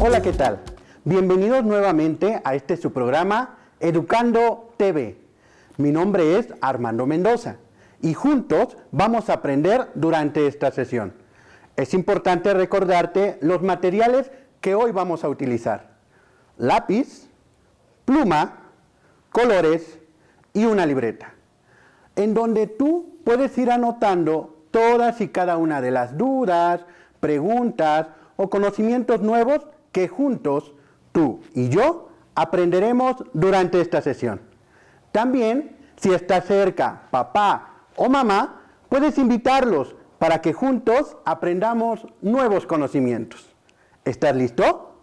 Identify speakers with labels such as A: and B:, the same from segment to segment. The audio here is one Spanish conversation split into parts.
A: Hola, ¿qué tal? Bienvenidos nuevamente a su programa Educando TV. Mi nombre es Armando Mendoza y juntos vamos a aprender durante esta sesión. Es importante recordarte los materiales que hoy vamos a utilizar: lápiz, pluma, colores y una libreta, en donde tú puedes ir anotando todas y cada una de las dudas, preguntas o conocimientos nuevos que juntos tú y yo aprenderemos durante esta sesión. También, si está cerca papá o mamá, puedes invitarlos para que juntos aprendamos nuevos conocimientos. ¿Estás listo?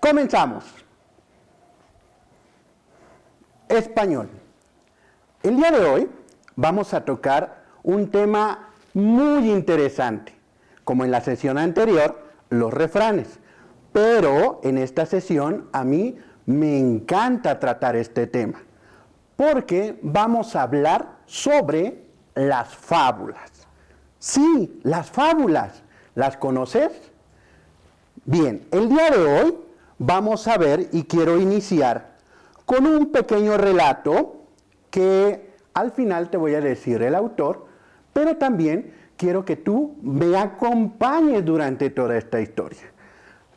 A: ¡Comenzamos! Español. El día de hoy vamos a tocar un tema muy interesante, como en la sesión anterior, los refranes. Pero en esta sesión a mí me encanta tratar este tema, porque vamos a hablar sobre las fábulas. Sí, las fábulas. ¿Las conoces? Bien, el día de hoy vamos a ver y quiero iniciar con un pequeño relato que al final te voy a decir el autor, pero también quiero que tú me acompañes durante toda esta historia.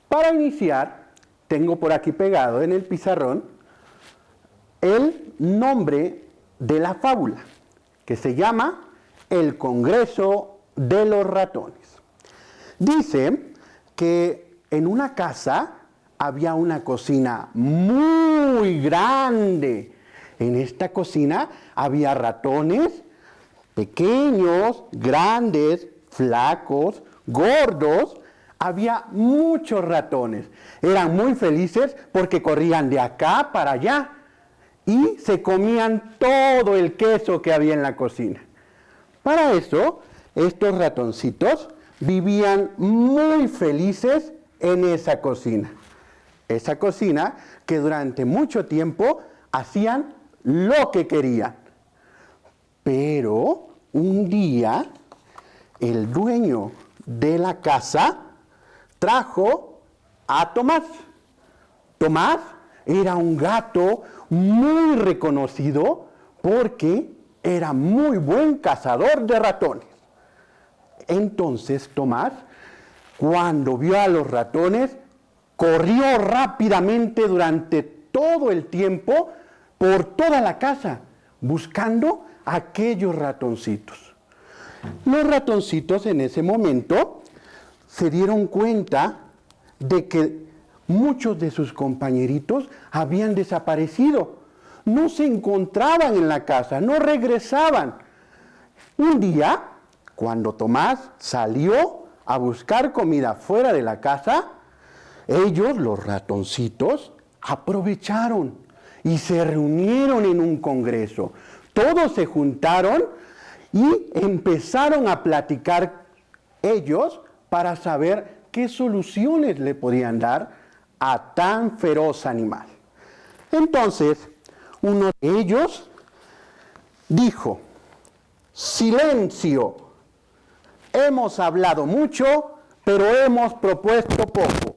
A: Para iniciar, tengo por aquí pegado en el pizarrón el nombre de la fábula, que se llama El Congreso de los Ratones. Dice que en una casa había una cocina muy grande. En esta cocina había ratones pequeños, grandes, flacos, gordos. Había muchos ratones. Eran muy felices porque corrían de acá para allá y se comían todo el queso que había en la cocina. Para eso, estos ratoncitos vivían muy felices en esa cocina. Esa cocina que durante mucho tiempo hacían lo que querían. Pero un día el dueño de la casa trajo a Tomás. Tomás era un gato muy reconocido porque era muy buen cazador de ratones. Entonces Tomás, cuando vio a los ratones, corrió rápidamente durante todo el tiempo por toda la casa, buscando a aquellos ratoncitos. Los ratoncitos en ese momento se dieron cuenta de que muchos de sus compañeritos habían desaparecido. No se encontraban en la casa, no regresaban. Un día, cuando Tomás salió a buscar comida fuera de la casa, ellos, los ratoncitos, aprovecharon y se reunieron en un congreso. Todos se juntaron y empezaron a platicar ellos para saber qué soluciones le podían dar a tan feroz animal. Entonces, uno de ellos dijo: silencio, hemos hablado mucho, pero hemos propuesto poco.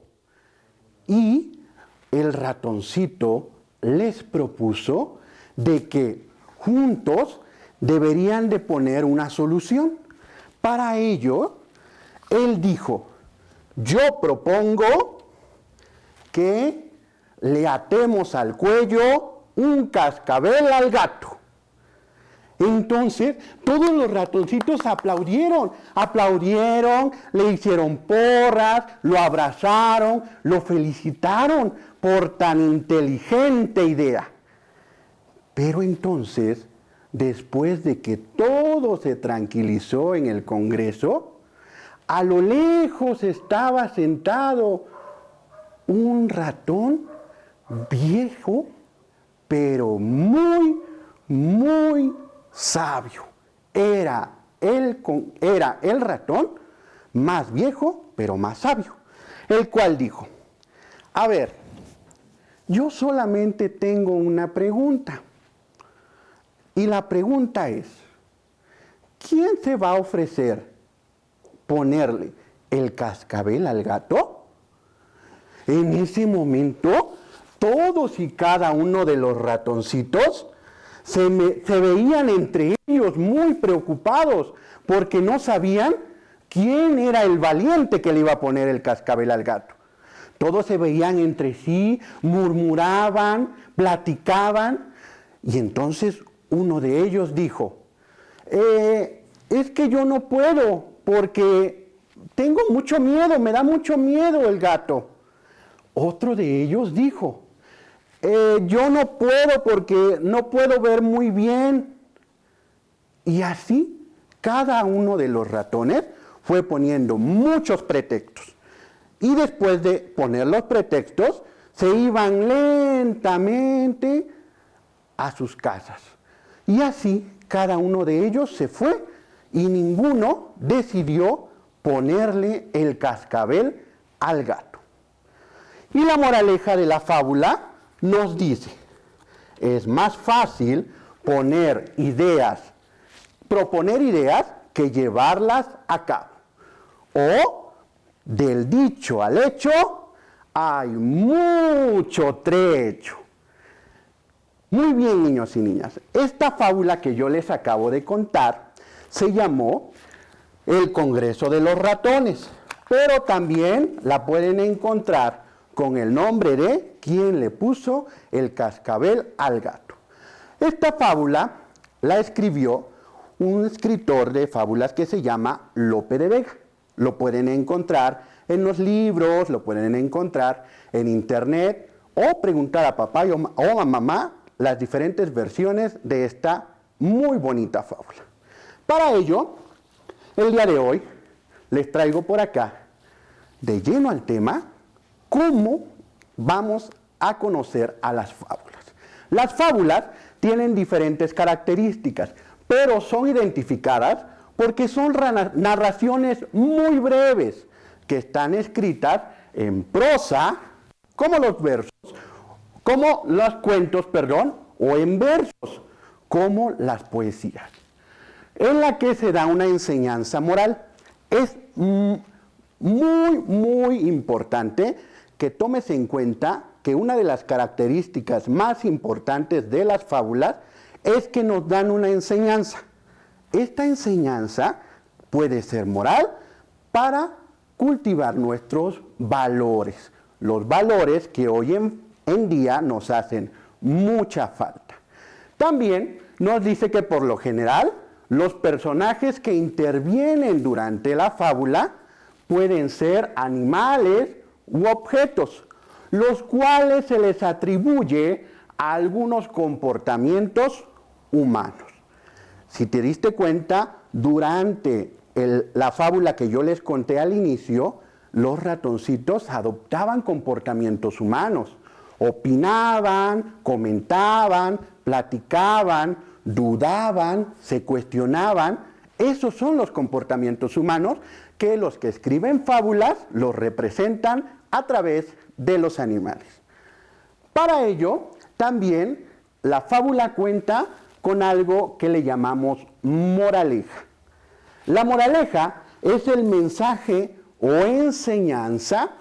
A: Y el ratoncito les propuso de que juntos deberían de poner una solución. Para ello, él dijo: yo propongo que le atemos al cuello un cascabel al gato. Entonces, todos los ratoncitos aplaudieron, le hicieron porras, lo abrazaron, lo felicitaron por tan inteligente idea. Pero entonces, después de que todo se tranquilizó en el Congreso, a lo lejos estaba sentado un ratón viejo, pero muy, muy sabio. Era el ratón más viejo, pero más sabio, el cual dijo: a ver, yo solamente tengo una pregunta. Y la pregunta es: ¿quién se va a ofrecer ponerle el cascabel al gato? En ese momento, todos y cada uno de los ratoncitos se veían entre ellos muy preocupados porque no sabían quién era el valiente que le iba a poner el cascabel al gato. Todos se veían entre sí, murmuraban, platicaban, y entonces uno de ellos dijo, es que yo no puedo porque tengo mucho miedo, me da mucho miedo el gato. Otro de ellos dijo, yo no puedo porque no puedo ver muy bien. Y así, cada uno de los ratones fue poniendo muchos pretextos. Y después de poner los pretextos, se iban lentamente a sus casas. Y así, cada uno de ellos se fue y ninguno decidió ponerle el cascabel al gato. Y la moraleja de la fábula nos dice, es más fácil proponer ideas que llevarlas a cabo. O, del dicho al hecho, hay mucho trecho. Muy bien, niños y niñas, esta fábula que yo les acabo de contar se llamó El Congreso de los Ratones, pero también la pueden encontrar con el nombre de ¿Quién le puso el cascabel al gato? Esta fábula la escribió un escritor de fábulas que se llama Lope de Vega. Lo pueden encontrar en los libros, lo pueden encontrar en internet o preguntar a papá o a mamá las diferentes versiones de esta muy bonita fábula. Para ello, el día de hoy les traigo por acá, de lleno al tema, cómo vamos a conocer a las fábulas. Las fábulas tienen diferentes características, pero son identificadas porque son narraciones muy breves que están escritas en prosa, como los cuentos, o en versos, como las poesías, en la que se da una enseñanza moral. Es muy, muy importante que tomes en cuenta que una de las características más importantes de las fábulas es que nos dan una enseñanza. Esta enseñanza puede ser moral para cultivar nuestros valores, los valores que hoy en día nos hacen mucha falta. También nos dice que por lo general los personajes que intervienen durante la fábula pueden ser animales u objetos, los cuales se les atribuye a algunos comportamientos humanos. Si te diste cuenta, durante la fábula que yo les conté al inicio, los ratoncitos adoptaban comportamientos humanos, opinaban, comentaban, platicaban, dudaban, se cuestionaban. Esos son los comportamientos humanos que los que escriben fábulas los representan a través de los animales. Para ello, también la fábula cuenta con algo que le llamamos moraleja. La moraleja es el mensaje o enseñanza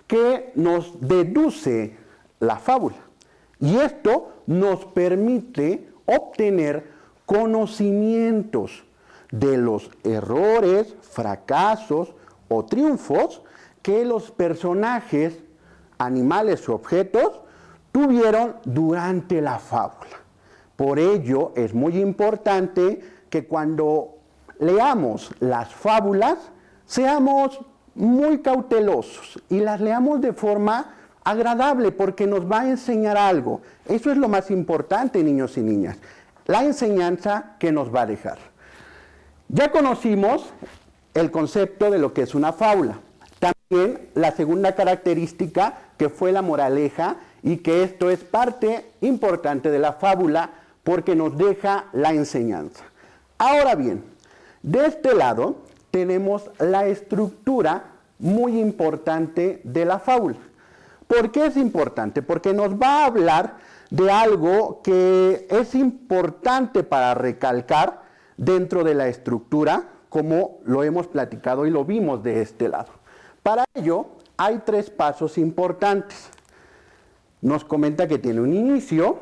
A: que nos deduce la fábula. Y esto nos permite obtener conocimientos de los errores, fracasos o triunfos que los personajes, animales o objetos tuvieron durante la fábula. Por ello es muy importante que cuando leamos las fábulas seamos muy cautelosos y las leamos de forma agradable porque nos va a enseñar algo. Eso es lo más importante, niños y niñas, la enseñanza que nos va a dejar. Ya conocimos el concepto de lo que es una fábula. También la segunda característica que fue la moraleja y que esto es parte importante de la fábula porque nos deja la enseñanza. Ahora bien, de este lado tenemos la estructura muy importante de la fábula. ¿Por qué es importante? Porque nos va a hablar de algo que es importante para recalcar dentro de la estructura, como lo hemos platicado y lo vimos de este lado. Para ello, hay 3 pasos importantes. Nos comenta que tiene un inicio,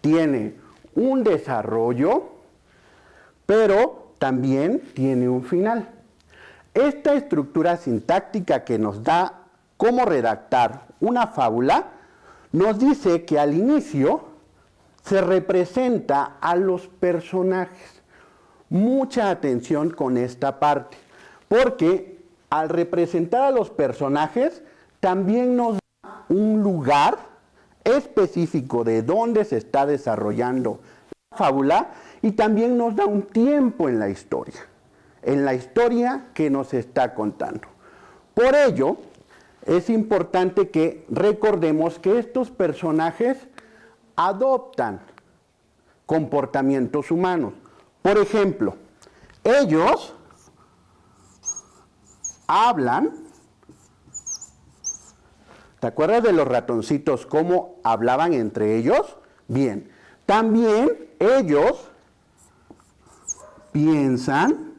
A: tiene un desarrollo, pero también tiene un final. Esta estructura sintáctica que nos da cómo redactar una fábula, nos dice que al inicio se representa a los personajes. Mucha atención con esta parte, porque al representar a los personajes, también nos da un lugar específico de dónde se está desarrollando la fábula y también nos da un tiempo en la historia que nos está contando. Por ello, es importante que recordemos que estos personajes adoptan comportamientos humanos. Por ejemplo, ellos hablan. ¿Te acuerdas de los ratoncitos cómo hablaban entre ellos? Bien, también ellos piensan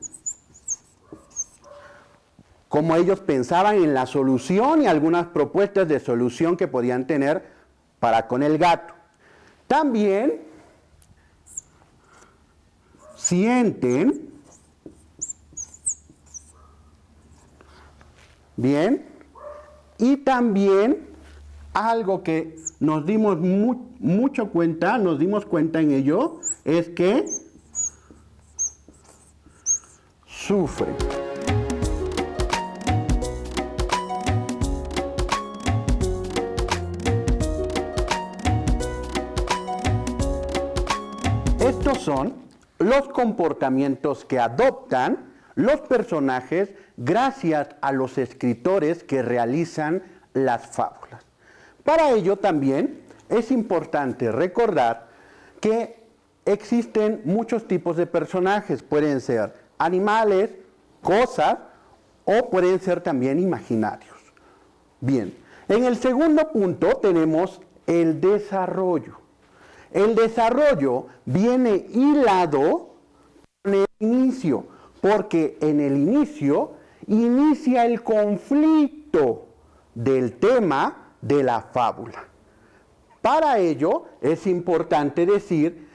A: como ellos pensaban en la solución y algunas propuestas de solución que podían tener para con el gato. También sienten, bien, y también algo que nos dimos nos dimos cuenta en ello, es que sufren. Estos son los comportamientos que adoptan los personajes gracias a los escritores que realizan las fábulas. Para ello también es importante recordar que existen muchos tipos de personajes. Pueden ser animales, cosas o pueden ser también imaginarios. Bien, en el segundo punto tenemos el desarrollo. El desarrollo viene hilado con el inicio, porque en el inicio inicia el conflicto del tema de la fábula. Para ello es importante decir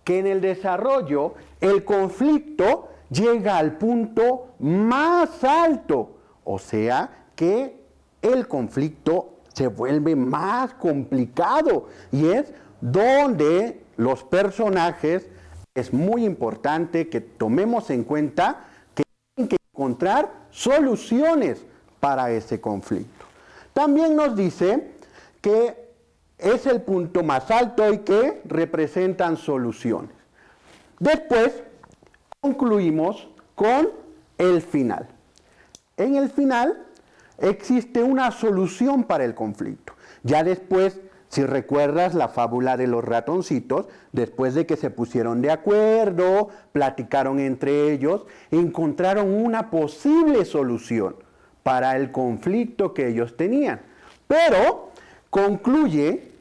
A: que en el desarrollo el conflicto llega al punto más alto, o sea que el conflicto se vuelve más complicado y es donde los personajes, es muy importante que tomemos en cuenta que tienen que encontrar soluciones para ese conflicto. También nos dice que es el punto más alto y que representan soluciones. Después concluimos con el final. En el final existe una solución para el conflicto. Ya después, si recuerdas la fábula de los ratoncitos, después de que se pusieron de acuerdo, platicaron entre ellos, encontraron una posible solución para el conflicto que ellos tenían. Pero concluye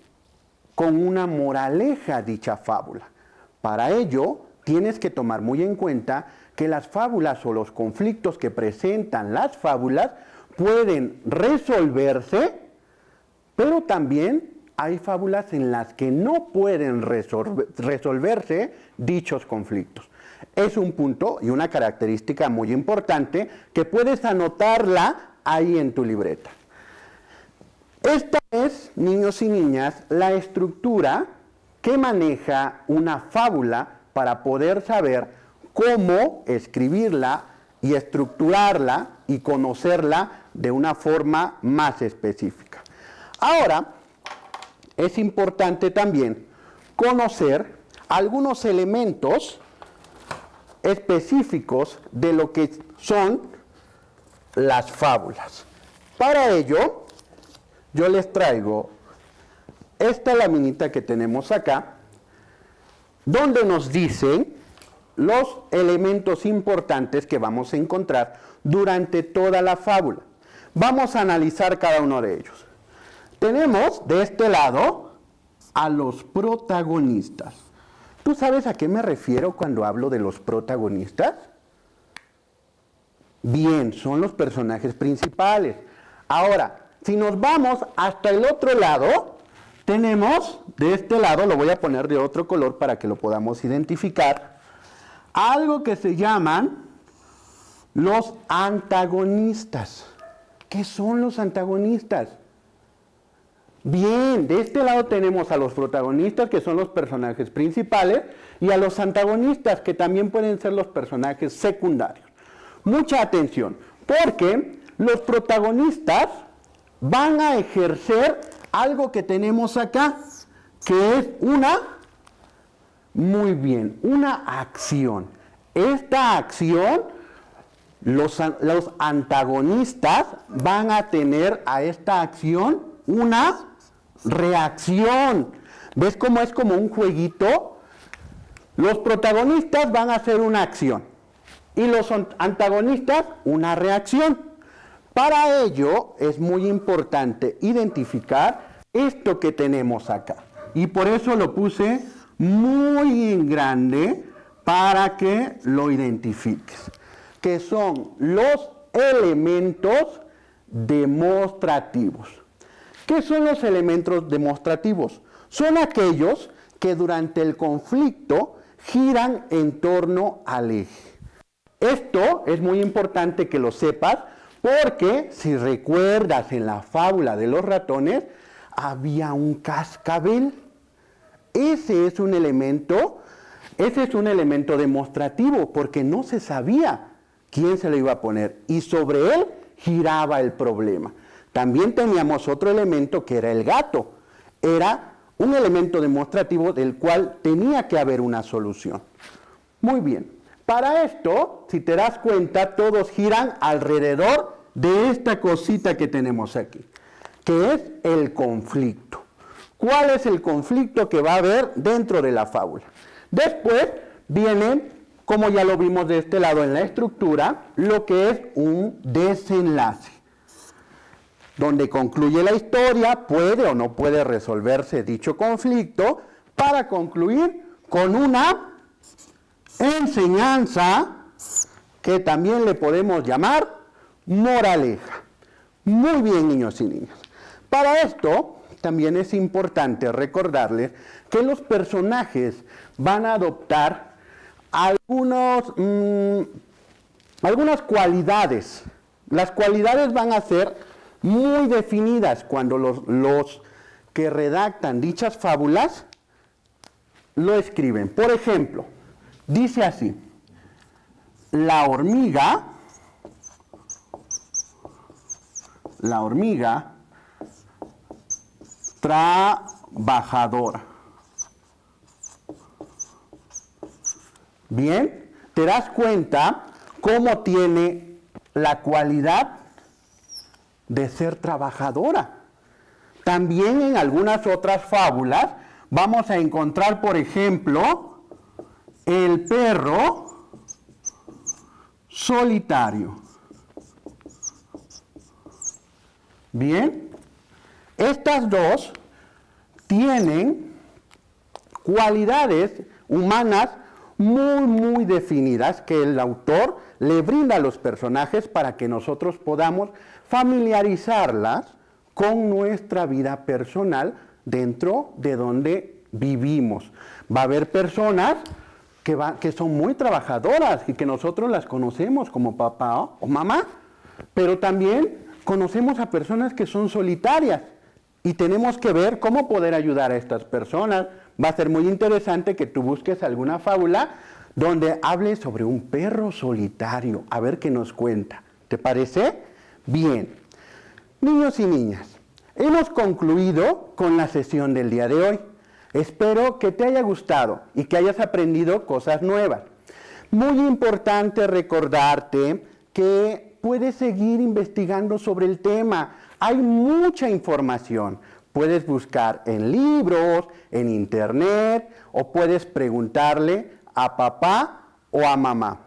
A: con una moraleja dicha fábula. Para ello, tienes que tomar muy en cuenta que las fábulas o los conflictos que presentan las fábulas pueden resolverse, pero también hay fábulas en las que no pueden resolverse dichos conflictos. Es un punto y una característica muy importante que puedes anotarla ahí en tu libreta. Esta es, niños y niñas, la estructura que maneja una fábula para poder saber cómo escribirla y estructurarla y conocerla de una forma más específica. Ahora, es importante también conocer algunos elementos específicos de lo que son las fábulas. Para ello, yo les traigo esta laminita que tenemos acá, donde nos dicen los elementos importantes que vamos a encontrar durante toda la fábula. Vamos a analizar cada uno de ellos. Tenemos de este lado a los protagonistas. ¿Tú sabes a qué me refiero cuando hablo de los protagonistas? Bien, son los personajes principales. Ahora, si nos vamos hasta el otro lado, tenemos, de este lado, lo voy a poner de otro color para que lo podamos identificar, algo que se llaman los antagonistas. ¿Qué son los antagonistas? Bien, de este lado tenemos a los protagonistas, que son los personajes principales, y a los antagonistas, que también pueden ser los personajes secundarios. Mucha atención, porque los protagonistas van a ejercer algo que tenemos acá, que es una acción. Esta acción, los antagonistas van a tener a esta acción una reacción. ¿Ves cómo es como un jueguito? Los protagonistas van a hacer una acción y los antagonistas una reacción. Para ello es muy importante identificar esto que tenemos acá. Y por eso lo puse muy en grande para que lo identifiques. Que son los elementos demostrativos. ¿Qué son los elementos demostrativos? Son aquellos que durante el conflicto giran en torno al eje. Esto es muy importante que lo sepas, porque si recuerdas en la fábula de los ratones, había un cascabel. Ese es un elemento demostrativo, porque no se sabía quién se lo iba a poner, y sobre él giraba el problema. También teníamos otro elemento que era el gato. Era un elemento demostrativo del cual tenía que haber una solución. Muy bien. Para esto, si te das cuenta, todos giran alrededor de esta cosita que tenemos aquí, que es el conflicto. ¿Cuál es el conflicto que va a haber dentro de la fábula? Después viene, como ya lo vimos de este lado en la estructura, lo que es un desenlace, donde concluye la historia, puede o no puede resolverse dicho conflicto, para concluir con una enseñanza que también le podemos llamar moraleja. Muy bien, niños y niñas. Para esto también es importante recordarles que los personajes van a adoptar algunas cualidades. Las cualidades van a ser muy definidas cuando los que redactan dichas fábulas lo escriben. Por ejemplo, dice así: la hormiga trabajadora. Bien, te das cuenta cómo tiene la cualidad de ser trabajadora. También en algunas otras fábulas vamos a encontrar, por ejemplo, el perro solitario. Bien, estas dos tienen cualidades humanas muy definidas que el autor le brinda a los personajes para que nosotros podamos familiarizarlas con nuestra vida personal dentro de donde vivimos. Va a haber personas que son muy trabajadoras y que nosotros las conocemos como papá o mamá, pero también conocemos a personas que son solitarias y tenemos que ver cómo poder ayudar a estas personas. Va a ser muy interesante que tú busques alguna fábula donde hable sobre un perro solitario, a ver qué nos cuenta. ¿Te parece? Bien. Niños y niñas, hemos concluido con la sesión del día de hoy. Espero que te haya gustado y que hayas aprendido cosas nuevas. Muy importante recordarte que puedes seguir investigando sobre el tema. Hay mucha información. Puedes buscar en libros, en internet, o puedes preguntarle a papá o a mamá.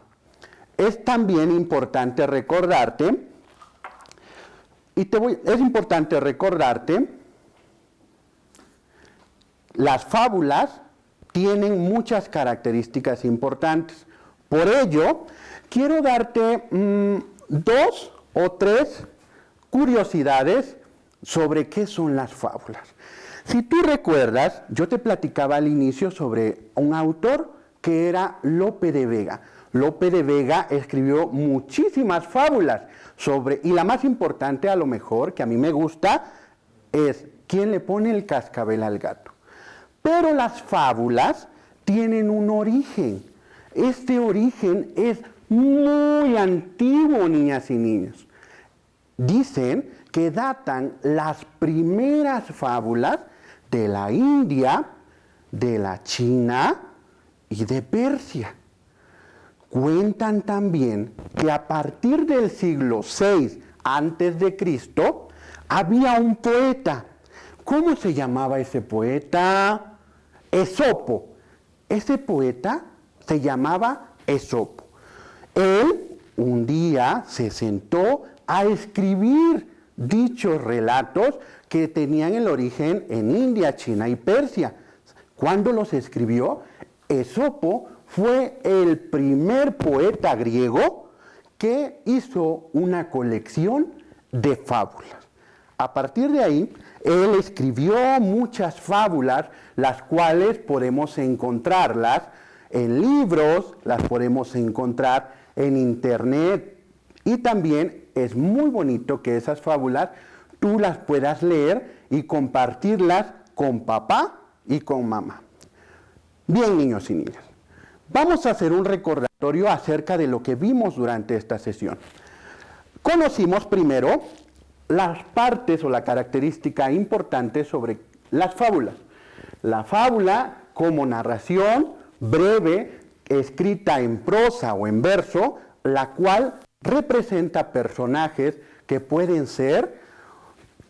A: Es también importante recordarte, las fábulas tienen muchas características importantes. Por ello, quiero darte 2 o 3 curiosidades sobre qué son las fábulas. Si tú recuerdas, yo te platicaba al inicio sobre un autor que era Lope de Vega. Lope de Vega escribió muchísimas fábulas y la más importante a lo mejor, que a mí me gusta, es ¿quién le pone el cascabel al gato? Pero las fábulas tienen un origen. Este origen es muy antiguo, niñas y niños. Dicen que datan las primeras fábulas de la India, de la China y de Persia. Cuentan también que a partir del siglo VI a.C. había un poeta. ¿Cómo se llamaba ese poeta? Esopo. Ese poeta se llamaba Esopo. Él un día se sentó a escribir dichos relatos que tenían el origen en India, China y Persia. ¿Cuándo los escribió? Esopo fue el primer poeta griego que hizo una colección de fábulas. A partir de ahí, él escribió muchas fábulas, las cuales podemos encontrarlas en libros, las podemos encontrar en internet, y también es muy bonito que esas fábulas tú las puedas leer y compartirlas con papá y con mamá. Bien, niños y niñas, vamos a hacer un recordatorio acerca de lo que vimos durante esta sesión. Conocimos primero las partes o la característica importante sobre las fábulas. La fábula como narración breve, escrita en prosa o en verso, la cual representa personajes que pueden ser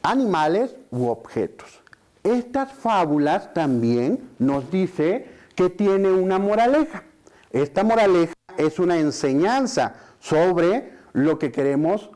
A: animales u objetos. Estas fábulas también nos dice que tiene una moraleja. Esta moraleja es una enseñanza sobre lo que queremos,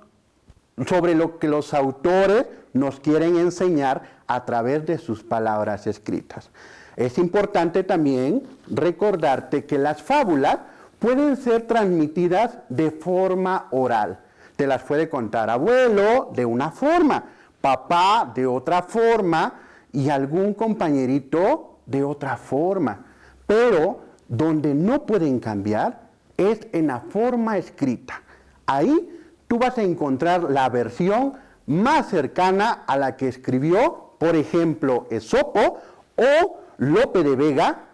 A: sobre lo que los autores nos quieren enseñar a través de sus palabras escritas. Es importante también recordarte que las fábulas pueden ser transmitidas de forma oral. Te las puede contar abuelo de una forma, papá de otra forma y algún compañerito de otra forma. Pero donde no pueden cambiar es en la forma escrita. Ahí tú vas a encontrar la versión más cercana a la que escribió, por ejemplo, Esopo o Lope de Vega,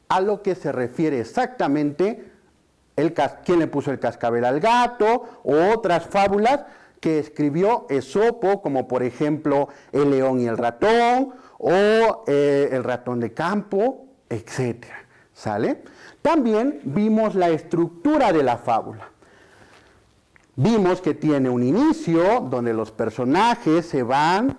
A: a lo que se refiere exactamente quién le puso el cascabel al gato, o otras fábulas que escribió Esopo, como por ejemplo El león y el ratón, o El ratón de campo, etc. ¿Sale? También vimos la estructura de la fábula. Vimos que tiene un inicio donde los personajes se van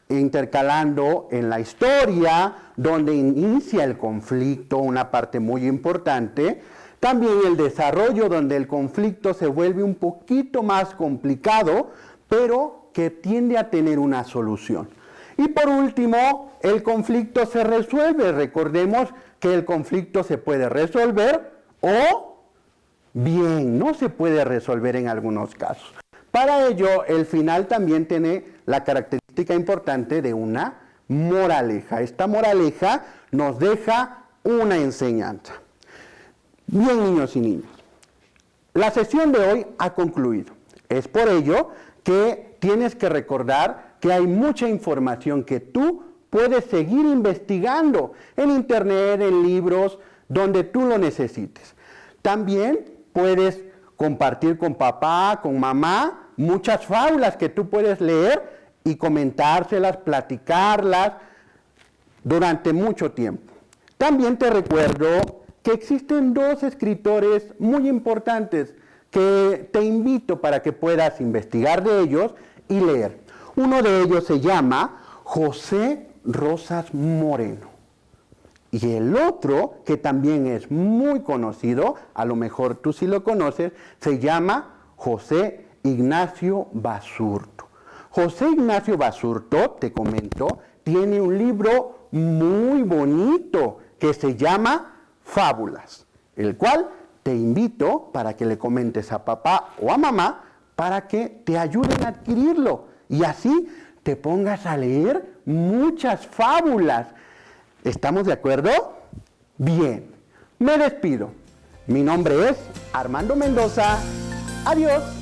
A: intercalando en la historia, donde inicia el conflicto, una parte muy importante. También el desarrollo, donde el conflicto se vuelve un poquito más complicado, pero que tiende a tener una solución. Y por último, el conflicto se resuelve. Recordemos que el conflicto se puede resolver o bien no se puede resolver en algunos casos. Para ello, el final también tiene la característica importante de una moraleja. Esta moraleja nos deja una enseñanza. Bien, niños y niñas, la sesión de hoy ha concluido. Es por ello que tienes que recordar que hay mucha información que tú puedes seguir investigando en internet, en libros, donde tú lo necesites. También puedes compartir con papá, con mamá, muchas fábulas que tú puedes leer y comentárselas, platicarlas durante mucho tiempo. También te recuerdo que existen dos escritores muy importantes que te invito para que puedas investigar de ellos y leer. Uno de ellos se llama José Rosas Moreno. Y el otro, que también es muy conocido, a lo mejor tú sí lo conoces, se llama José Ignacio Basurto. José Ignacio Basurto, te comento, tiene un libro muy bonito que se llama Fábulas, el cual te invito para que le comentes a papá o a mamá para que te ayuden a adquirirlo y así te pongas a leer muchas fábulas. ¿Estamos de acuerdo? Bien, me despido. Mi nombre es Armando Mendoza. Adiós.